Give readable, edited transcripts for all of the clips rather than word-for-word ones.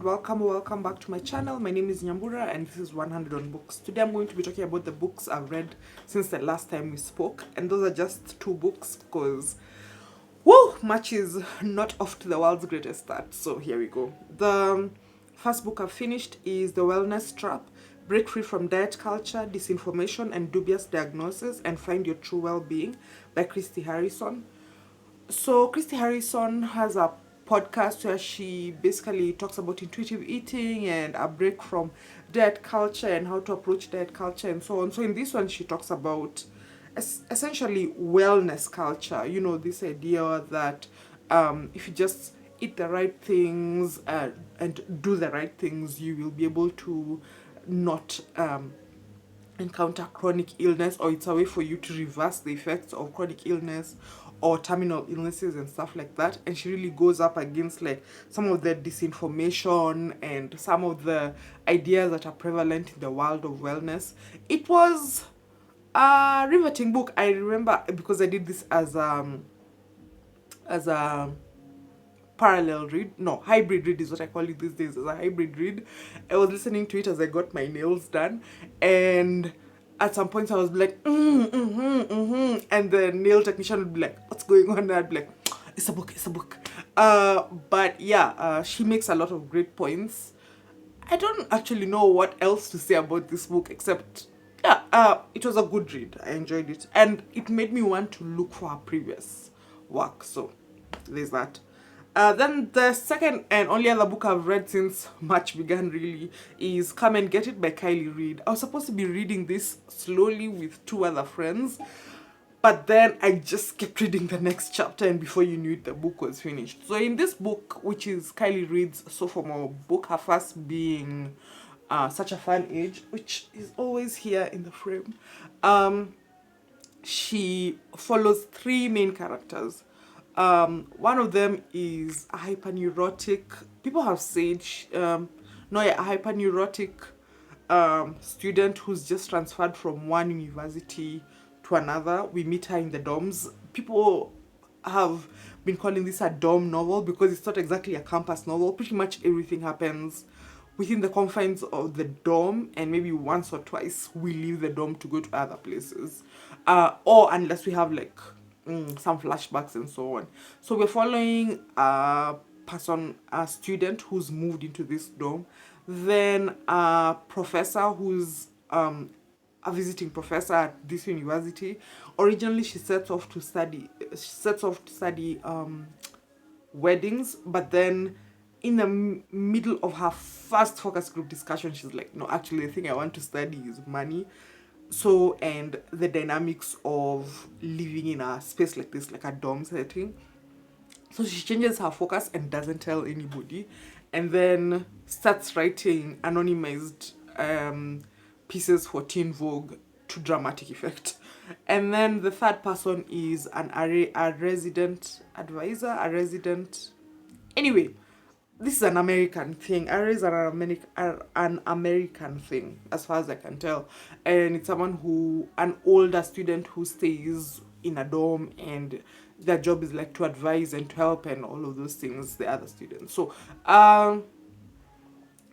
welcome back to my channel. My name is Nyambura and this is 100 on Books. Today I'm going to be talking about the books I've read since the last time we spoke, and those are just 2 books because much is not off to the world's greatest start. So here we go. The first book I've finished is The Wellness Trap: Break Free from Diet Culture, Disinformation and Dubious Diagnoses and Find Your True Well-Being by Christy Harrison. So Christy Harrison has a podcast where she basically talks about intuitive eating and a break from diet culture and how to approach diet culture and so on. So in this one, she talks about essentially wellness culture. You know, this idea that if you just eat the right things and do the right things, you will be able to not encounter chronic illness, or it's a way for you to reverse the effects of chronic illness or terminal illnesses and stuff like that. And she really goes up against like some of the disinformation and some of the ideas that are prevalent in the world of wellness. It was a riveting book. I remember because I did this as a parallel read, no, hybrid read is what I call it these days, as a hybrid read. I was listening to it as I got my nails done, and at some points I was like and the nail technician would be like, what's going on? And I'd be like, it's a book. But yeah, she makes a lot of great points. I don't actually know what else to say about this book except it was a good read. I enjoyed it, and it made me want to look for her previous work. So there's that. Then the second and only other book I've read since March began really is Come and Get It by Kiley, Reid. I was supposed to be reading this slowly with 2 other friends, but then I just kept reading the next chapter, and before you knew it, the book was finished. So in this book, which is Kiley Reid's sophomore book, her first being Such a Fun Age, which is always here in the frame, she follows 3 main characters. One of them is a hyperneurotic, people have said, a hyperneurotic student who's just transferred from one university to another. We meet her in the dorms. People have been calling this a dorm novel because it's not exactly a campus novel. Pretty much everything happens within the confines of the dorm, and maybe once or twice we leave the dorm to go to other places, or unless we have like some flashbacks and so on. So we're following a student who's moved into this dorm, then a professor who's a visiting professor at this university. Originally she sets off to study weddings, but then in the middle of her first focus group discussion, she's like, no, actually the thing I want to study is money. So, and the dynamics of living in a space like this, like a dorm setting. So she changes her focus and doesn't tell anybody, and then starts writing anonymized pieces for Teen Vogue to dramatic effect. And then the third person is a resident advisor, anyway, this is an American thing. Aries are an American thing, as far as I can tell. And it's an older student who stays in a dorm, and their job is like to advise and to help and all of those things, the other students. So,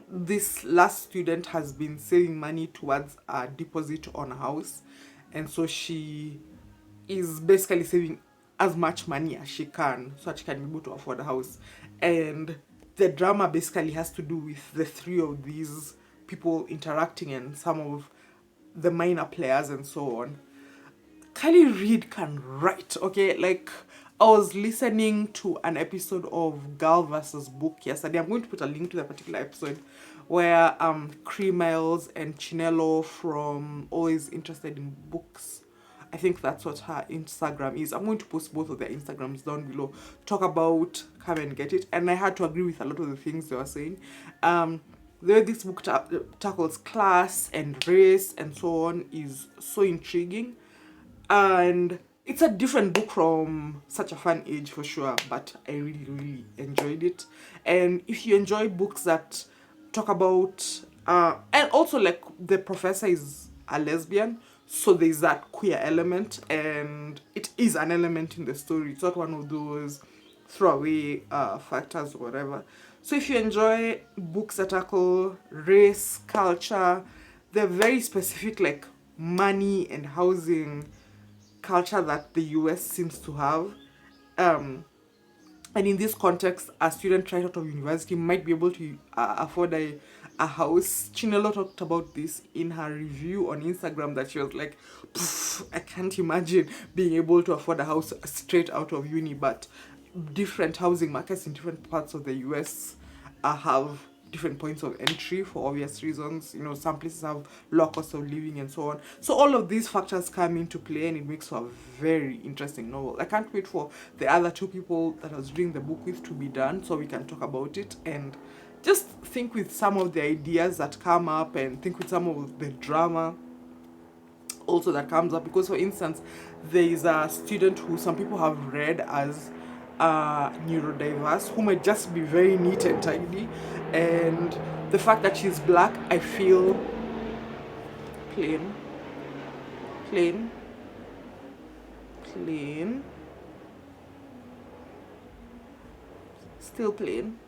this last student has been saving money towards a deposit on a house. And so she is basically saving as much money as she can so that she can be able to afford a house. And the drama basically has to do with the 3 of these people interacting and some of the minor players and so on. Kiley Reid can write, okay? Like, I was listening to an episode of Girl vs. Book yesterday. I'm going to put a link to the particular episode where Cree Miles and Chinelo from Always Interested in Books, I think that's what her Instagram is. I'm going to post both of their Instagrams down below. Talk about Come and Get It. And I had to agree with a lot of the things they were saying. The way this book tackles class and race and so on is so intriguing. And it's a different book from Such a Fun Age for sure. But I really, really enjoyed it. And if you enjoy books that talk about... and also like the professor is a lesbian. So there's that queer element, and it is an element in the story. It's not one of those throwaway factors or whatever. So if you enjoy books that tackle race, culture, the very specific like money and housing culture that the US seems to have, um, and in this context, a student right out of university might be able to afford a house. Chinelo talked about this in her review on Instagram, that she was like, I can't imagine being able to afford a house straight out of uni, but different housing markets in different parts of the US have different points of entry for obvious reasons. You know, some places have low cost of living and so on. So all of these factors come into play, and it makes for a very interesting novel. I can't wait for the other two people that I was reading the book with to be done so we can talk about it and just think with some of the ideas that come up, and think with some of the drama also that comes up. Because for instance, there is a student who some people have read as neurodiverse, who might just be very neat and tidy, and the fact that she's black, I feel plain, plain, plain, still plain.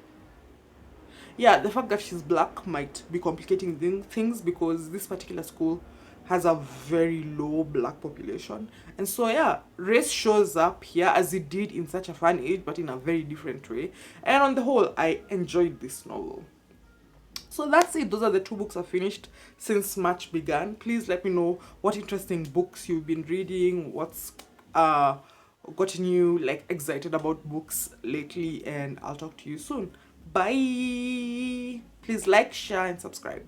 Yeah, the fact that she's black might be complicating things, because this particular school has a very low black population. And so, yeah, race shows up here as it did in Such a Fun Age, but in a very different way. And on the whole, I enjoyed this novel. So that's it. Those are the two books I've finished since March began. Please let me know what interesting books you've been reading, what's gotten you like excited about books lately, and I'll talk to you soon. Bye. Please like, share, and subscribe.